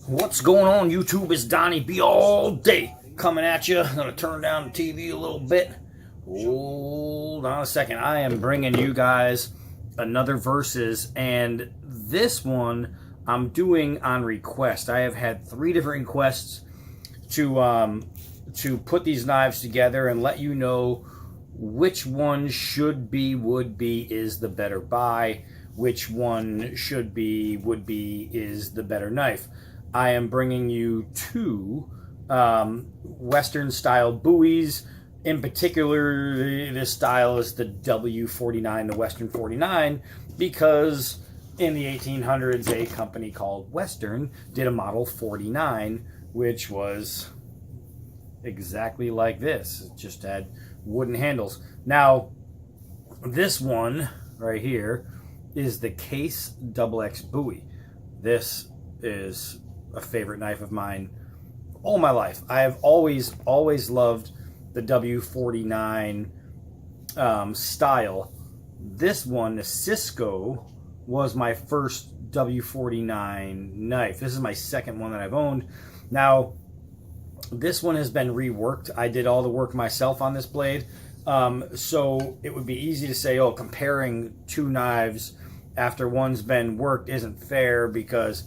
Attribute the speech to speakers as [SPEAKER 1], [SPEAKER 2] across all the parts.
[SPEAKER 1] What's going on, YouTube? It's Donnie B all day coming at you. I'm going to turn down the TV a little bit. Hold on a second. I am bringing you guys another versus, and this one I'm doing on request. I have had 3 different requests to put these knives together and let you know which one should be, would be, is the better buy, which one should be, would be, is the better knife. I am bringing you 2 Western style Bowies. In particular, this style is the W49, the Western 49, because in the 1800s, a company called Western did a model 49, which was exactly like this. It just had wooden handles. Now, this one right here is the Case XX Bowie. This is a favorite knife of mine all my life. I have always loved the W49 style. This one, the Szco, was my first W49 knife. This is my second one that I've owned. Now, this one has been reworked. I did all the work myself on this blade. So it would be easy to say, oh, comparing 2 knives after one's been worked isn't fair because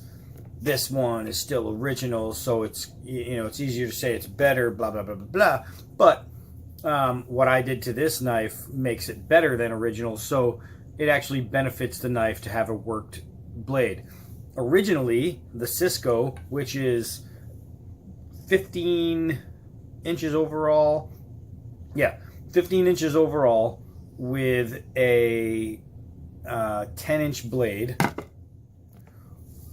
[SPEAKER 1] this one is still original, so it's, you know, it's easier to say it's better, blah, blah, blah, blah, blah. But what I did to this knife makes it better than original, so it actually benefits the knife to have a worked blade. Originally, the Szco, which is 15 inches overall, 15 inches overall with a 10-inch blade,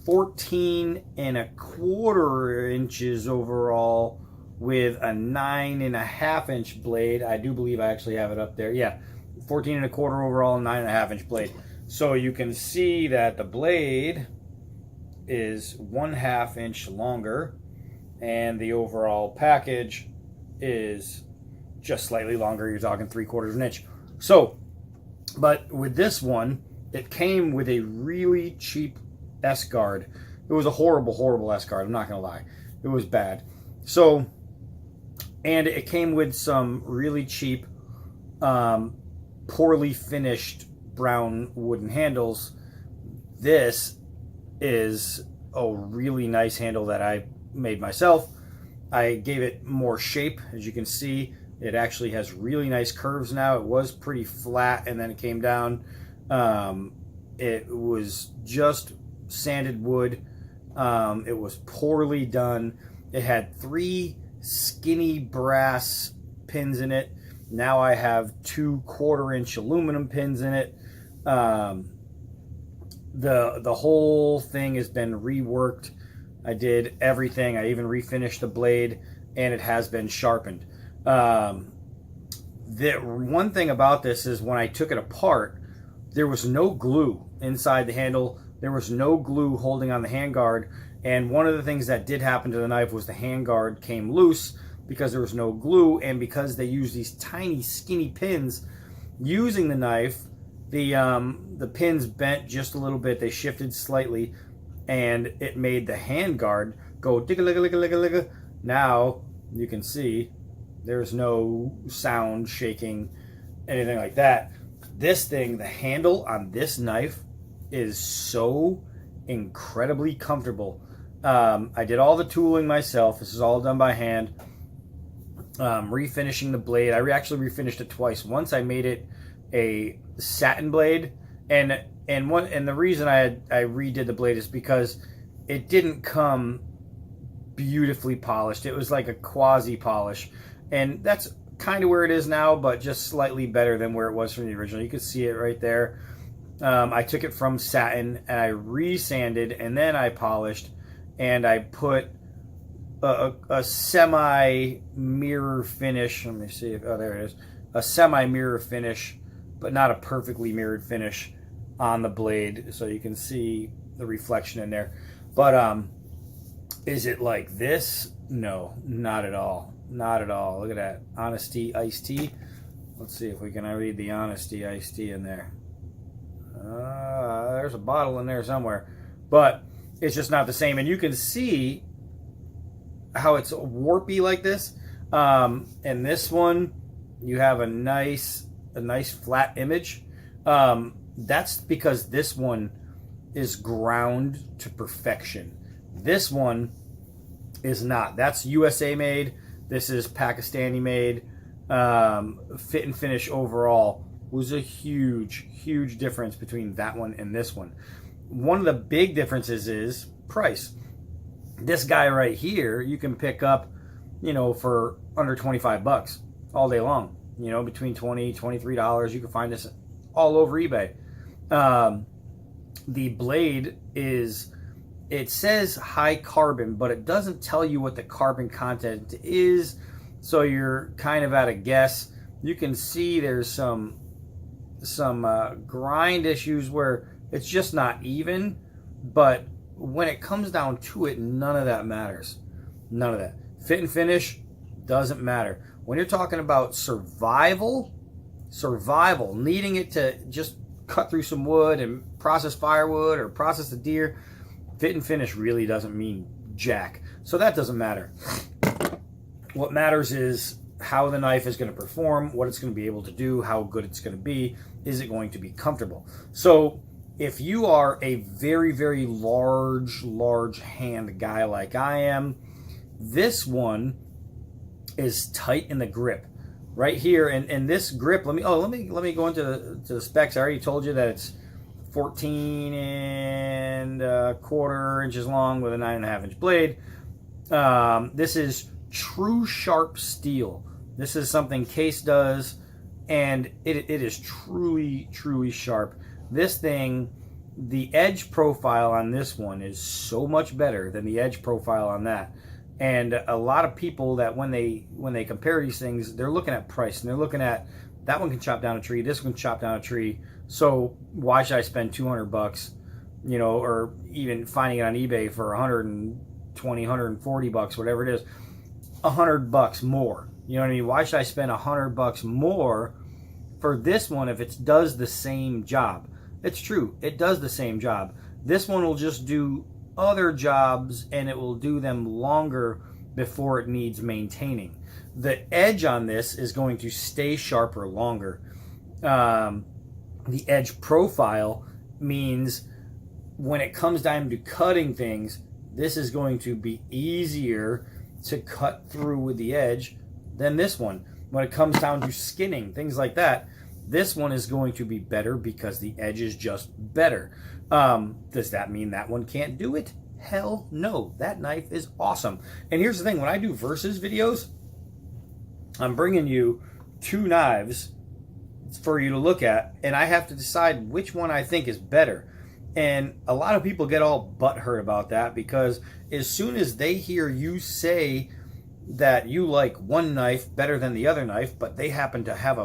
[SPEAKER 1] 14.25 inches overall with a 9.5-inch blade. I do believe I actually have it up there. Yeah, 14.25 overall, 9.5-inch blade. So you can see that the blade is 1/2 inch longer, and the overall package is just slightly longer. You're talking 3/4 inch. So, but with this one, it came with a really cheap S-guard. It was a horrible S-guard. I'm not gonna lie, it was bad. So, and it came with some really cheap, poorly finished brown wooden handles. This is a really nice handle that I made myself. I gave it more shape. As you can see, it actually has really nice curves now. It was pretty flat and then it came down. It was just sanded wood. It was poorly done. It had 3 skinny brass pins in it. Now I have 2 1/4-inch aluminum pins in it. The whole thing has been reworked. I did everything. I even refinished the blade, and it has been sharpened. The one thing about this is when I took it apart, there was no glue inside the handle. There was no glue holding on the handguard, and one of the things that did happen to the knife was the handguard came loose because there was no glue, and because they use these tiny skinny pins using the knife, the pins bent just a little bit. They shifted slightly, and it made the handguard go digga-ligga-ligga-ligga-ligga. Now you can see there's no sound shaking, anything like that. This thing, the handle on this knife is so incredibly comfortable. I did all the tooling myself. This is all done by hand. Refinishing the blade. I actually refinished it twice. Once I made it a satin blade, and the reason I redid the blade is because it didn't come beautifully polished. It was like a quasi polish, and that's kind of where it is now, but just slightly better than where it was from the original. You can see it right there. I took it from satin and I resanded, and then I polished, and I put a semi mirror finish. Let me see if, oh, there it is, a semi mirror finish, but not a perfectly mirrored finish on the blade, so you can see the reflection in there. But is it like this? No, not at all. Not at all. Look at that. Honesty iced tea. Let's see if we can read the Honesty iced tea in there. There's a bottle in there somewhere. But It's just not the same. And you can see how it's warpy like this. And this one, you have a nice flat image. That's because this one is ground to perfection. This one is not. That's USA made. This is Pakistani made. Fit and finish overall was a huge difference between that one and this one. One of the big differences is price. This guy right here, you can pick up, for under 25 bucks all day long. Between $20, $23. You can find this all over eBay. The blade is, it says high carbon, but it doesn't tell you what the carbon content is, so you're kind of at a guess. You can see there's some grind issues where it's just not even, but when it comes down to it, none of that matters. None of that. Fit and finish doesn't matter. When you're talking about survival, needing it to just cut through some wood and process firewood or process the deer, fit and finish really doesn't mean jack. So that doesn't matter. What matters is how the knife is going to perform, what it's going to be able to do, how good it's going to be. Is it going to be comfortable? So if you are a very large hand guy like I am, this one is tight in the grip. Right here, and this grip, let me go into the specs. I already told you that it's 14 and a quarter inches long with a 9.5 inch blade. This is true sharp steel. This is something Case does, and it is truly sharp. This thing, the edge profile on this one is so much better than the edge profile on that. And a lot of people that when they compare these things, they're looking at price, and they're looking at that one can chop down a tree, this one can chop down a tree. So why should I spend 200 bucks, or even finding it on eBay for 120, 140 bucks, whatever it is, 100 bucks more. You know what I mean? Why should I spend 100 bucks more for this one if it does the same job? It's true, it does the same job. This one will just do other jobs, and it will do them longer before it needs maintaining. The edge on this is going to stay sharper longer. The edge profile means when it comes down to cutting things, this is going to be easier to cut through with the edge than this one. When it comes down to skinning, things like that, this one is going to be better because the edge is just better. Does that mean that one can't do it? Hell no. That knife is awesome. And here's the thing. When I do versus videos, I'm bringing you two knives for you to look at, and I have to decide which one I think is better. And a lot of people get all butthurt about that because as soon as they hear you say that you like one knife better than the other knife, but they happen to have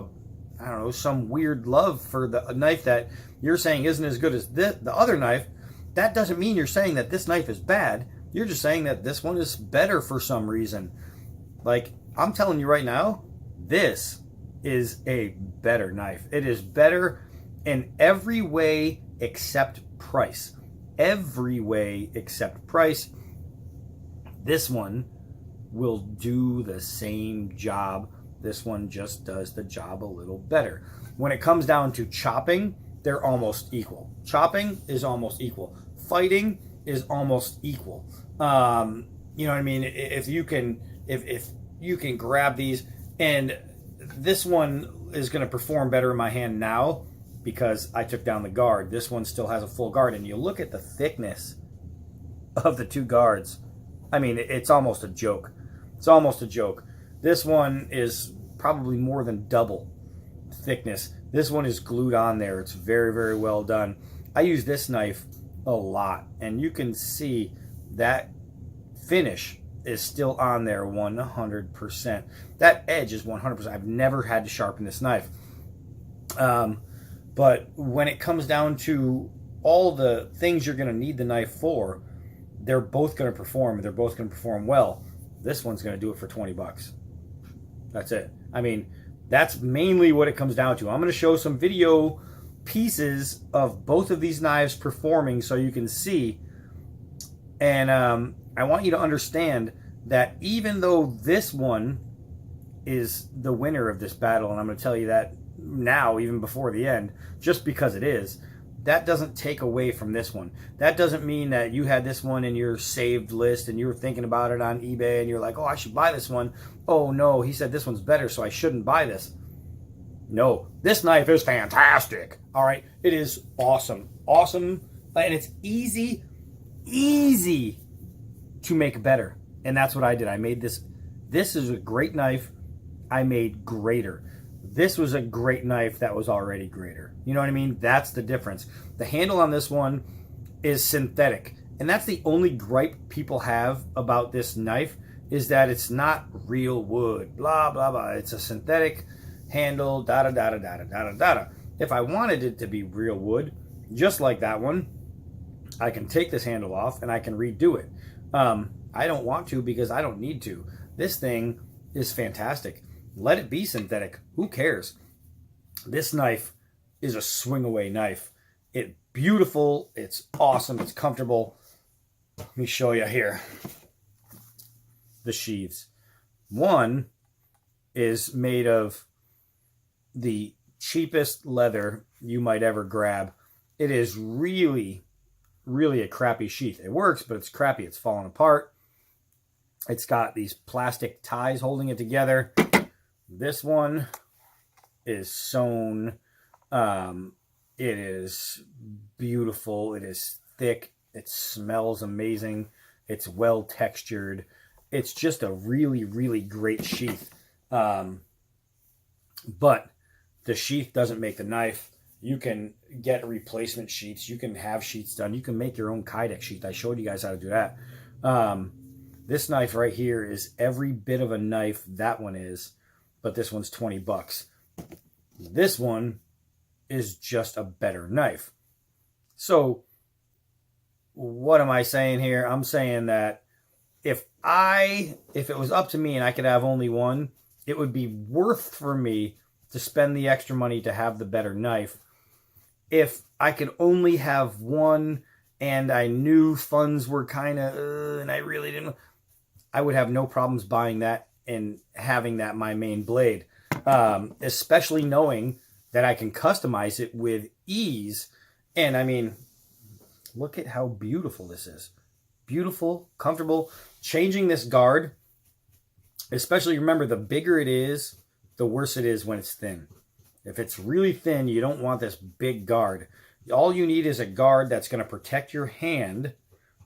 [SPEAKER 1] some weird love for the knife that you're saying isn't as good as the other knife, that doesn't mean you're saying that this knife is bad. You're just saying that this one is better for some reason. Like, I'm telling you right now, this is a better knife. It is better in every way except price. Every way except price. This one will do the same job. This one just does the job a little better. When it comes down to chopping, they're almost equal. Chopping is almost equal. Fighting is almost equal. You know what I mean? If you can grab these, and this one is going to perform better in my hand now because I took down the guard. This one still has a full guard, and you look at the thickness of the two guards. I mean, it's almost a joke. It's almost a joke. This one is probably more than double thickness. This one is glued on there. It's very well done. I use this knife a lot, and you can see that finish is still on there 100%. That edge is 100%. I've never had to sharpen this knife. But when it comes down to all the things you're going to need the knife for, they're both going to perform. They're both going to perform well. This one's going to do it for 20 bucks. That's it. I mean, that's mainly what it comes down to. I'm going to show some video pieces of both of these knives performing so you can see And I want you to understand that even though this one is the winner of this battle, and I'm going to tell you that now, even before the end, just because it is, that doesn't take away from this one. That doesn't mean that you had this one in your saved list and you were thinking about it on eBay and you're like, oh, I should buy this one. Oh, no, he said this one's better, so I shouldn't buy this. No, this knife is fantastic. All right, it is awesome. Awesome, and it's easy to make better. And that's what I did. I made this. This is a great knife. I made greater. This was a great knife that was already greater. You know what I mean? That's the difference. The handle on this one is synthetic. And that's the only gripe people have about this knife, is that it's not real wood. Blah, blah, blah. It's a synthetic handle, da-da-da-da-da-da-da-da-da. If I wanted it to be real wood, just like that one, I can take this handle off and I can redo it. I don't want to because I don't need to. This thing is fantastic. Let it be synthetic. Who cares? This knife is a swing away knife. It's beautiful. It's awesome. It's comfortable. Let me show you here. The sheaths. One is made of the cheapest leather you might ever grab. It is really, really a crappy sheath. It works, but it's crappy. It's falling apart. It's got these plastic ties holding it together. This one is sewn. It is beautiful. It is thick. It smells amazing. It's well textured. It's just a really, really great sheath. But the sheath doesn't make the knife. You can get replacement sheaths. You can have sheaths done. You can make your own Kydex sheath. I showed you guys how to do that. This knife right here is every bit of a knife that one is, but this one's 20 bucks. This one is just a better knife. So what am I saying here? I'm saying that if it was up to me and I could have only one, it would be worth for me to spend the extra money to have the better knife. If I could only have one and I knew funds were kind of, and I really didn't, I would have no problems buying that and having that my main blade. Especially knowing that I can customize it with ease. And I mean, look at how beautiful this is. Beautiful, comfortable. Changing this guard, especially remember, the bigger it is, the worse it is when it's thin. If it's really thin, you don't want this big guard. All you need is a guard that's going to protect your hand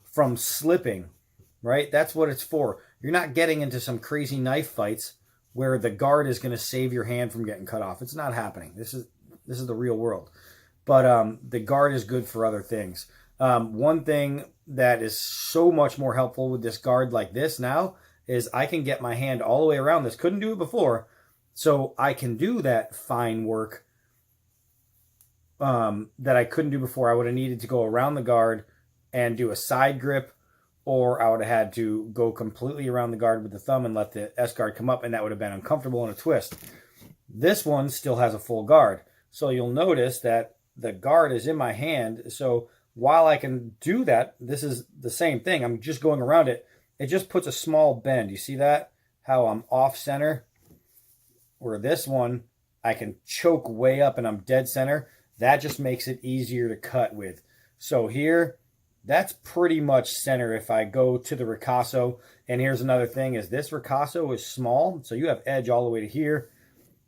[SPEAKER 1] from slipping, right? That's what it's for. You're not getting into some crazy knife fights where the guard is going to save your hand from getting cut off. It's not happening. This is the real world. But the guard is good for other things. One thing that is so much more helpful with this guard like this now is I can get my hand all the way around this. Couldn't do it before. So I can do that fine work that I couldn't do before. I would have needed to go around the guard and do a side grip, or I would have had to go completely around the guard with the thumb and let the S-guard come up, and that would have been uncomfortable in a twist. This one still has a full guard. So you'll notice that the guard is in my hand. So while I can do that, this is the same thing. I'm just going around it. It just puts a small bend. You see that? How I'm off center? Where this one, I can choke way up and I'm dead center. That just makes it easier to cut with. So here, that's pretty much center if I go to the ricasso. And here's another thing, is this ricasso is small, so you have edge all the way to here.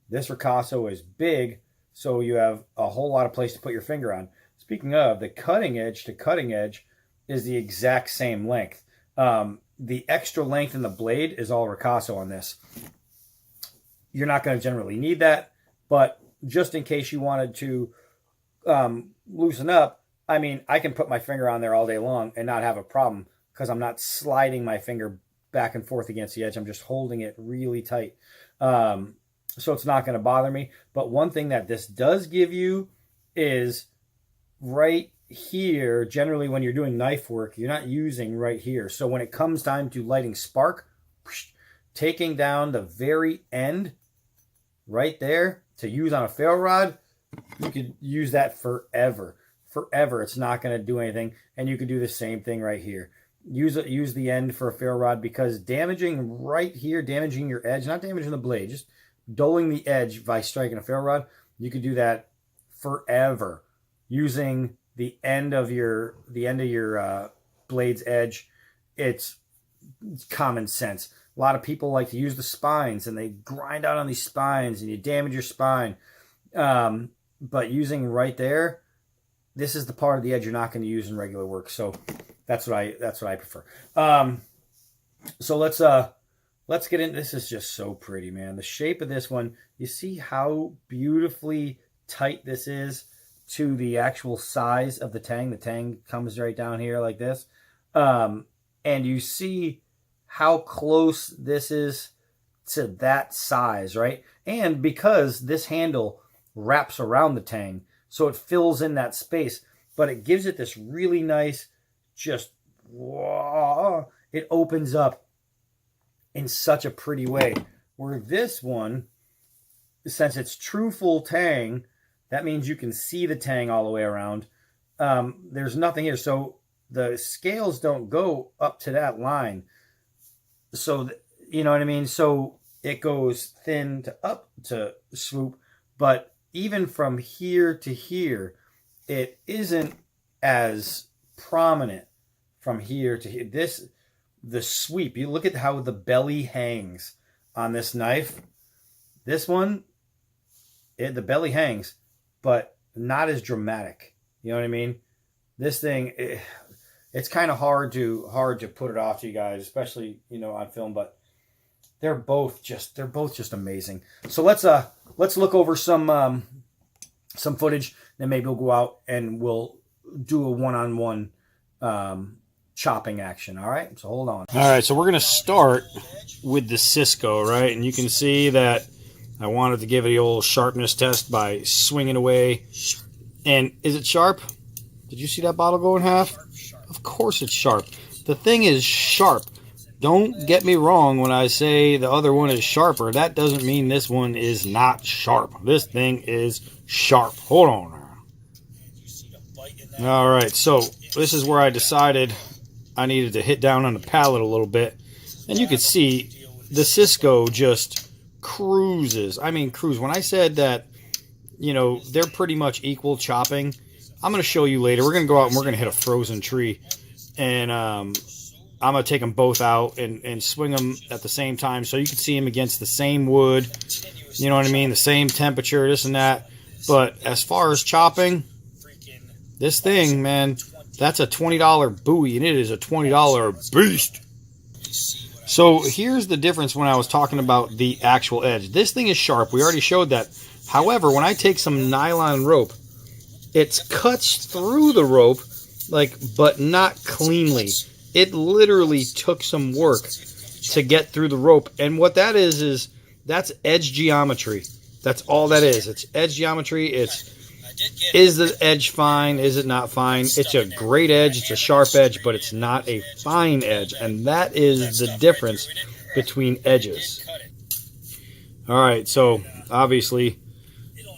[SPEAKER 1] This ricasso is big, so you have a whole lot of place to put your finger on. Speaking of, the cutting edge to cutting edge is the exact same length. The extra length in the blade is all ricasso on this. You're not going to generally need that, but just in case you wanted to loosen up, I mean, I can put my finger on there all day long and not have a problem because I'm not sliding my finger back and forth against the edge. I'm just holding it really tight. So it's not going to bother me. But one thing that this does give you is right here, generally when you're doing knife work, you're not using right here. So when it comes time to lighting spark, taking down the very end right there to use on a ferro rod, you could use that forever. Forever. It's not going to do anything. And you could do the same thing right here. use the end for a ferro rod, because damaging right here, damaging your edge, not damaging the blade, just dulling the edge by striking a ferro rod, you could do that forever using the end of your blade's edge. It's common sense. A lot of people like to use the spines, and they grind out on these spines, and you damage your spine. But using right there, this is the part of the edge you're not going to use in regular work. So that's what I prefer. So let's get into this. Is just so pretty, man. The shape of this one, you see how beautifully tight this is to the actual size of the tang. The tang comes right down here like this. And you see how close this is to that size, right? And because this handle wraps around the tang, so it fills in that space, but it gives it this really nice, just, whoa, it opens up in such a pretty way. Where this one, since it's true full tang, that means you can see the tang all the way around. There's nothing here, so the scales don't go up to that line. So, you know what I mean? So it goes thin to up to swoop, but even from here to here, it isn't as prominent from here to here. The sweep, you look at how the belly hangs on this knife. This one, the belly hangs, but not as dramatic. You know what I mean? This thing, it's kind of hard to put it off to you guys, especially, you know, on film, but they're both just amazing. So let's look over some footage, then maybe we'll go out and we'll do a one-on-one chopping action. All right, so hold on. All right, so we're gonna start with the Szco, right? And you can see that I wanted to give it the old sharpness test by swinging away. And is it sharp? Did you see that bottle go in half? Of course it's sharp. The thing is sharp. Don't get me wrong when I say the other one is sharper. That doesn't mean this one is not sharp. This thing is sharp. Hold on now. All right, so this is where I decided I needed to hit down on the pallet a little bit. And you can see the Szco just cruises. I mean, cruise. When I said that, you know, they're pretty much equal chopping, I'm going to show you later. We're going to go out and we're going to hit a frozen tree. And I'm going to take them both out and swing them at the same time so you can see them against the same wood. You know what I mean? The same temperature, this and that. But as far as chopping, this thing, man, that's a $20 Bowie, and it is a $20 beast. So here's the difference when I was talking about the actual edge. This thing is sharp. We already showed that. However, when I take some nylon rope, it cuts through the rope, but not cleanly. It literally took some work to get through the rope. And what that is that's edge geometry. That's all that is. It's edge geometry. Is the edge fine? Is it not fine? It's a great edge. It's a sharp edge, but it's not a fine edge. And that is the difference between edges. All right, so obviously,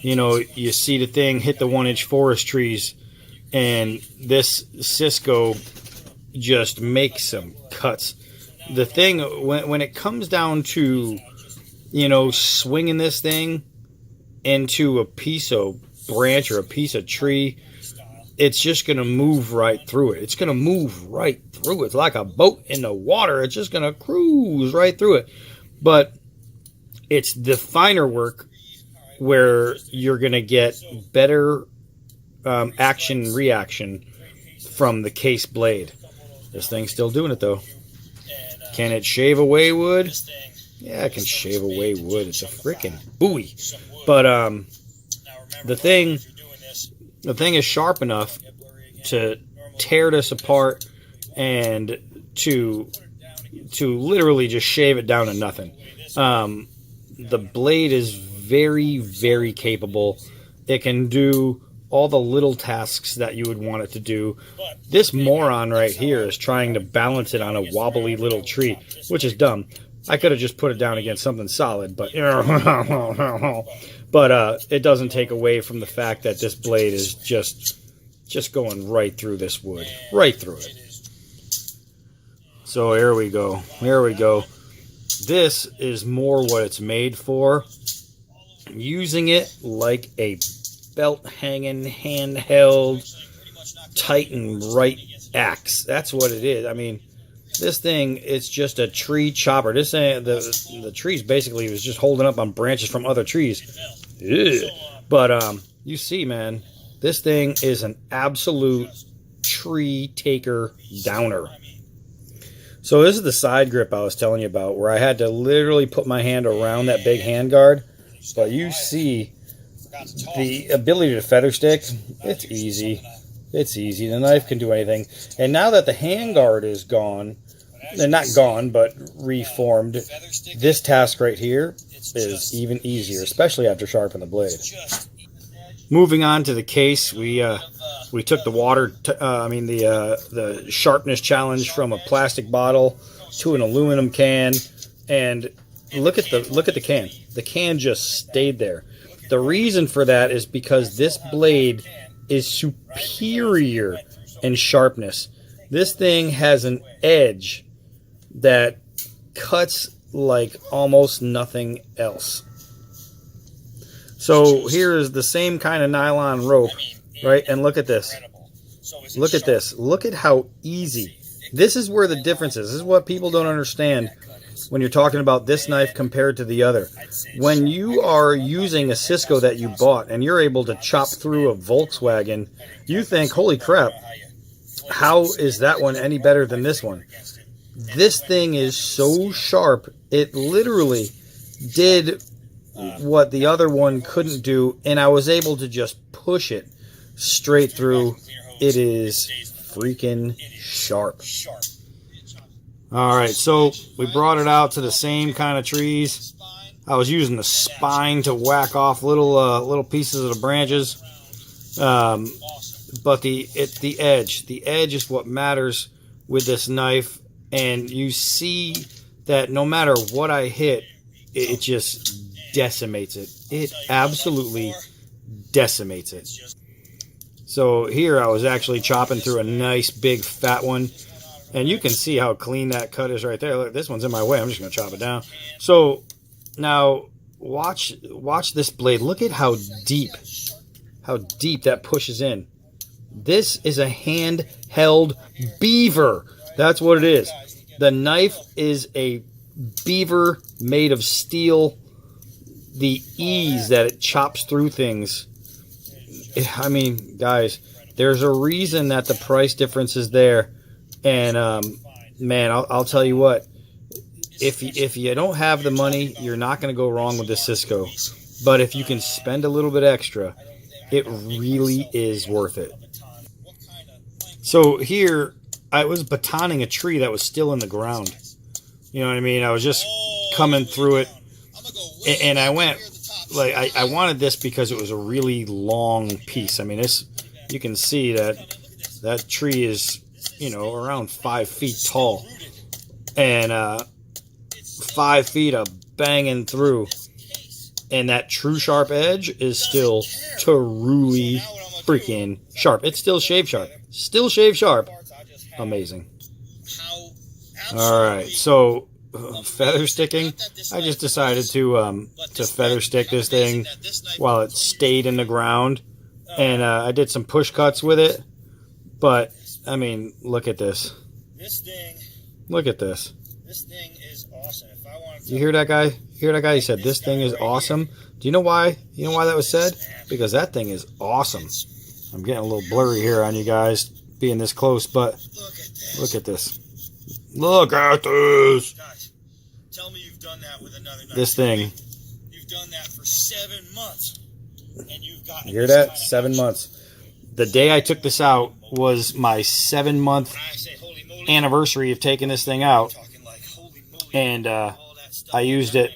[SPEAKER 1] you know, you see the thing hit the 1-inch forest trees, and this Szco just makes some cuts. The thing, when it comes down to, you know, swinging this thing into a piece of branch or a piece of tree, it's just going to move right through it. It's going to move right through it. It's like a boat in the water. It's just going to cruise right through it. But it's the finer work where you're going to get better action reaction from the case blade. This thing's still doing it though. Can it shave away wood? Yeah, it can shave away wood. It's a freaking Bowie. But the thing is sharp enough to tear this apart and to literally just shave it down to nothing. The blade is very, very capable. It can do all the little tasks that you would want it to do. This moron right here is trying to balance it on a wobbly little tree, which is dumb. I could have just put it down against something solid, but it doesn't take away from the fact that this blade is just going right through this wood, right through it. So here we go. Here we go. This is more what it's made for. Using it like a belt hanging, handheld, tight and right axe. That's what it is. I mean, this thing, it's just a tree chopper. This thing, the trees basically was just holding up on branches from other trees. Ugh. But you see, man, this thing is an absolute tree taker downer. So this is the side grip I was telling you about, where I had to literally put my hand around that big hand guard. But you see the ability to feather stick. It's easy. It's easy. The knife can do anything. And now that the hand guard is gone, and not gone, but reformed, this task right here is even easier, especially after sharpening the blade. Moving on to the case, we took the the sharpness challenge from a plastic bottle to an aluminum can, and look at the can. The can just stayed there. The reason for that is because this blade is superior in sharpness. This thing has an edge that cuts like almost nothing else. So here is the same kind of nylon rope, right? And look at this. Look at this. Look at how easy. This is where the difference is. This is what people don't understand when you're talking about this knife compared to the other. When you are using a Szco that you bought and you're able to chop through a Volkswagen, you think, holy crap, how is that one any better than this one? This thing is so sharp, it literally did what the other one couldn't do, and I was able to just push it straight through. It is freaking sharp. All right, so we brought it out to the same kind of trees. I was using the spine to whack off little pieces of the branches, but the edge is what matters with this knife. And you see that no matter what I hit, it just decimates it. It absolutely decimates it. So here I was actually chopping through a nice big fat one, and you can see how clean that cut is right there. Look, this one's in my way. I'm just going to chop it down. So now watch this blade. Look at how deep that pushes in. This is a handheld beaver. That's what it is. The knife is a beaver made of steel. The ease that it chops through things. I mean, guys, there's a reason that the price difference is there. And, man, I'll tell you what. If you don't have the money, you're not going to go wrong with this Szco. But if you can spend a little bit extra, it really is worth it. So here, I was batoning a tree that was still in the ground. You know what I mean? I was just coming through it. And I went, like, I wanted this because it was a really long piece. I mean, this, you can see that tree is, you know, around 5 feet tall. And 5 feet of banging through. And that true sharp edge is still truly freaking sharp. It's still shave sharp. Still shave sharp. Amazing. All right, so feather sticking. I just decided to feather stick this thing while it stayed in the ground, and I did some push cuts with it. But I mean, look at this. Look at this. This thing is awesome. If I wanted to, you hear that guy? You hear that guy? He said this thing is awesome. Do you know why? You know why that was said? Because that thing is awesome. I'm getting a little blurry here on you guys being this close, but look at this. Look at this. Guys, tell me you've done that with another knife. This thing. You've done that for 7 months. And you've got. You hear that? 7 months. The day I took this out was my 7-month anniversary of taking this thing out. And I used it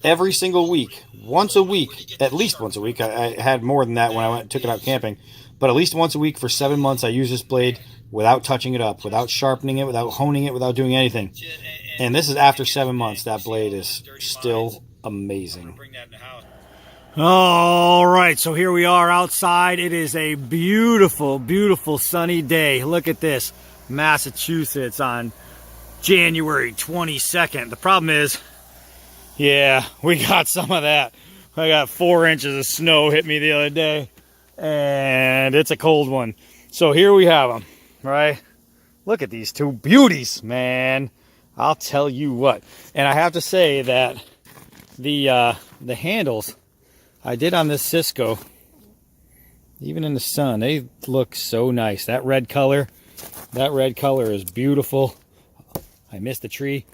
[SPEAKER 1] every single week. Once a week. At least once a week. I had more than that when I went and took it out camping. But at least once a week for 7 months I used this blade without touching it up, without sharpening it, without honing it, without doing anything. And this is after 7 months. That blade is still amazing. All right, so here we are outside. It is a beautiful, beautiful sunny day. Look at this. Massachusetts on January 22nd. The problem is, yeah, we got some of that. I got 4 inches of snow hit me the other day, and it's a cold one. So here we have them, right? Look at these two beauties, man. I'll tell you what. And I have to say that the handles I did on this Cisco, even in the sun, they look so nice. That red color is beautiful. I missed the tree.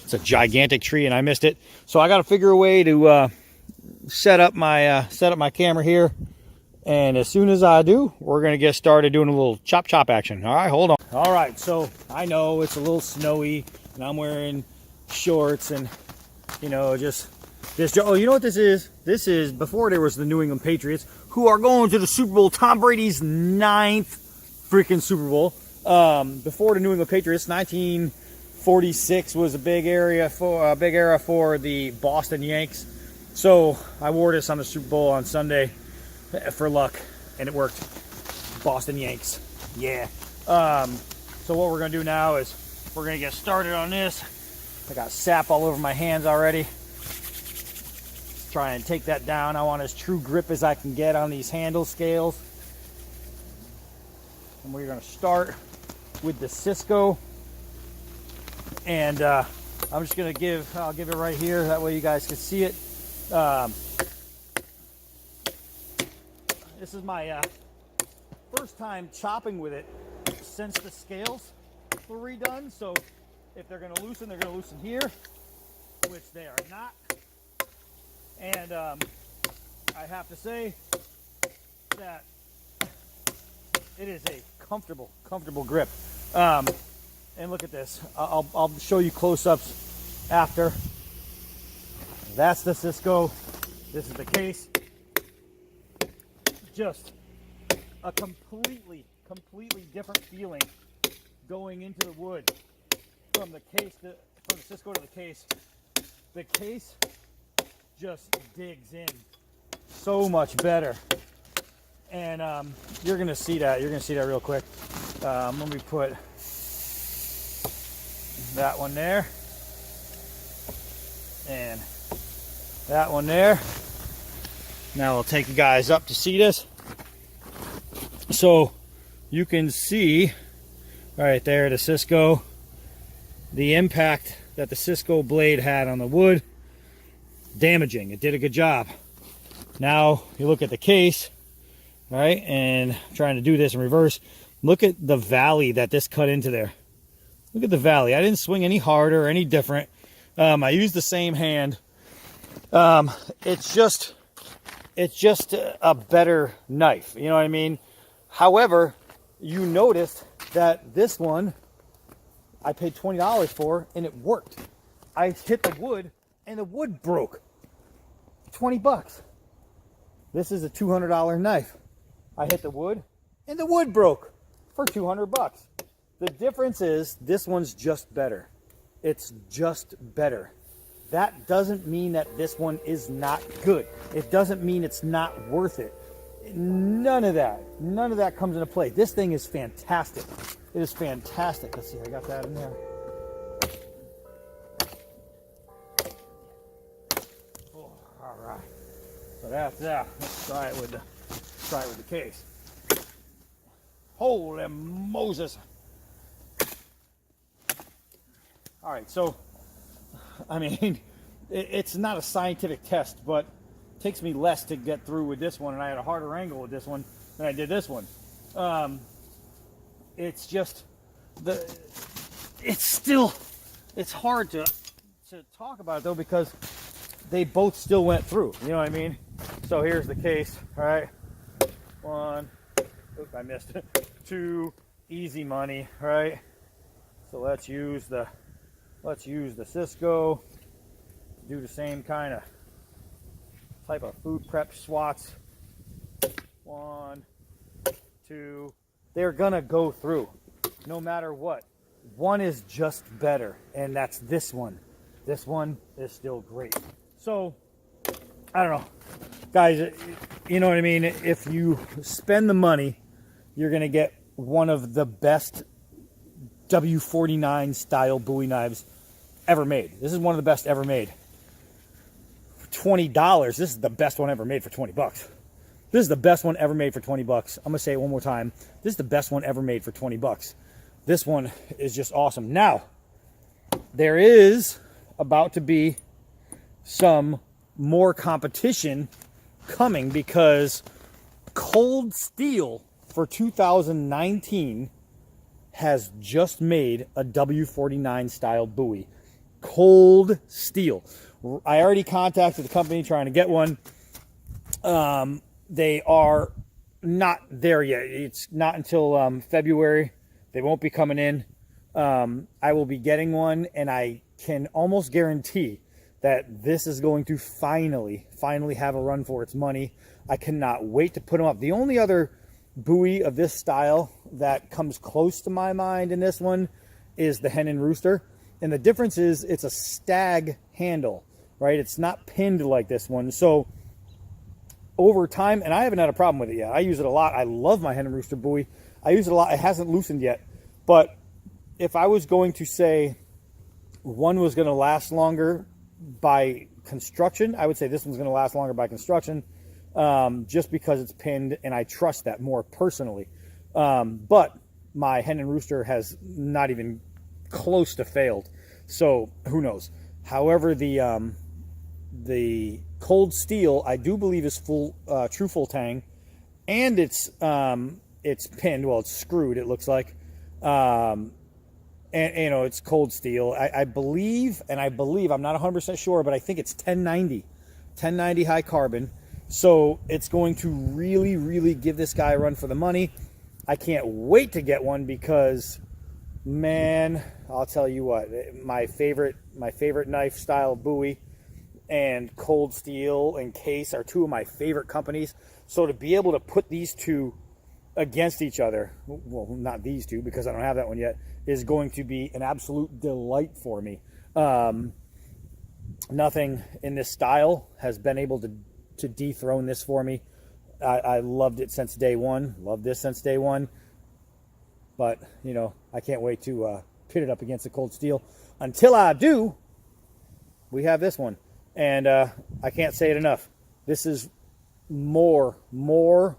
[SPEAKER 1] It's a gigantic tree, and I missed it. So I got to figure a way to set up my camera here, and as soon as I do, we're gonna get started doing a little chop action. All right, hold on. All right, so I know it's a little snowy, and I'm wearing shorts, and you know, just this. Oh, you know what this is? This is before there was the New England Patriots, who are going to the Super Bowl. Tom Brady's 9th freaking Super Bowl. Before the New England Patriots, 1946 was a big era for the Boston Yanks. So I wore this on the Super Bowl on Sunday for luck, and it worked. Boston Yanks, yeah. So what we're gonna do now is we're gonna get started on this. I got sap all over my hands already. Try and take that down. I want as true grip as I can get on these handle scales. And we're gonna start with the Cisco. And I'm just gonna I'll give it right here. That way you guys can see it. This is my first time chopping with it since the scales were redone. So if they're going to loosen, they're going to loosen here, which they are not. And I have to say that it is a comfortable grip. And look at this. I'll show you close-ups after. That's the Cisco. This is the case. Just a completely different feeling going into the wood from the Cisco to the case. The case just digs in so much better, and you're gonna see that. You're gonna see that real quick. Let me put that one there, and that one there. Now we'll take you guys up to see this. So you can see right there the Cisco, the impact that the Cisco blade had on the wood. Damaging. It did a good job. Now you look at the case, right? And I'm trying to do this in reverse. Look at the valley that this cut into there. Look at the valley. I didn't swing any harder or any different. I used the same hand. It's just a better knife, you know what I mean? However, you noticed that this one I paid $20 for, and it worked. I hit the wood and the wood broke. 20 bucks. This is a $200 knife. I hit the wood and the wood broke for 200 bucks. The difference is this one's just better. It's just better. That doesn't mean that this one is not good. It doesn't mean it's not worth it. None of that comes into play. This thing is fantastic. It is fantastic. Let's see, I got that in there. Oh, all right. So that's that. Let's try it with the case. Holy Moses! All right, so I mean, it's not a scientific test, but it takes me less to get through with this one, and I had a harder angle with this one than I did this one. It's just it's hard to talk about it though, because they both still went through. You know what I mean? So here's the case. All right, one. Oops, I missed it. 2, easy money. Right. So let's use the Cisco. Do the same kind of type of food prep swats. 1, 2. They're gonna go through no matter what. One is just better, and that's this one. This one is still great. So I don't know, guys, you know what I mean? If you spend the money, you're gonna get one of the best W49 style Bowie knives ever made. This is one of the best ever made. $20. This is the best one ever made for 20 bucks. This is the best one ever made for 20 bucks. I'm going to say it one more time. This is the best one ever made for 20 bucks. This one is just awesome. Now, there is about to be some more competition coming because Cold Steel for 2019 has just made a W49 style Bowie. Cold Steel. I already contacted the company trying to get one. They are not there yet. It's not until February. They won't be coming in. I will be getting one, and I can almost guarantee that this is going to finally have a run for its money. I cannot wait to put them up. The only other Bowie of this style that comes close to my mind in this one is the Hen and Rooster. And the difference is it's a stag handle, right? It's not pinned like this one. So over time, and I haven't had a problem with it yet. I use it a lot. I love my Hen and Rooster Bowie. I use it a lot. It hasn't loosened yet. But if I was going to say one was going to last longer by construction, I would say this one's going to last longer by construction, just because it's pinned, and I trust that more personally. But my Hen and Rooster has not even close to failed, so who knows. However, the Cold Steel, I do believe, is true full tang, and it's pinned. Well, it's screwed, it looks like. And you know, it's Cold Steel. I believe, I'm not 100% sure, but I think it's 1090 high carbon. So it's going to really give this guy a run for the money. I can't wait to get one because, man, I'll tell you what, my favorite knife style Bowie and Cold Steel and Case are two of my favorite companies. So to be able to put these two against each other, well, not these two because I don't have that one yet, is going to be an absolute delight for me. Nothing in this style has been able to dethrone this for me. I loved it since day one. Loved this since day one. But, you know, I can't wait to pit it up against the Cold Steel. Until I do, we have this one. And I can't say it enough. This is more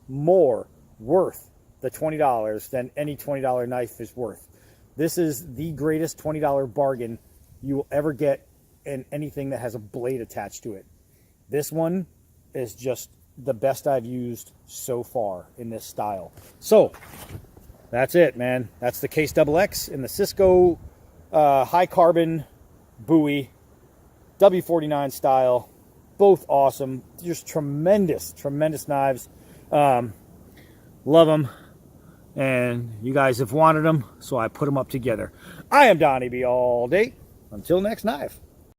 [SPEAKER 1] worth the $20 than any $20 knife is worth. This is the greatest $20 bargain you will ever get in anything that has a blade attached to it. This one is just the best I've used so far in this style. So that's it, man. That's the Case XX in the Szco high carbon Bowie W49 style. Both awesome. Just tremendous knives. Love them. And you guys have wanted them, so I put them up together. I am Donnie B all day. Until next knife.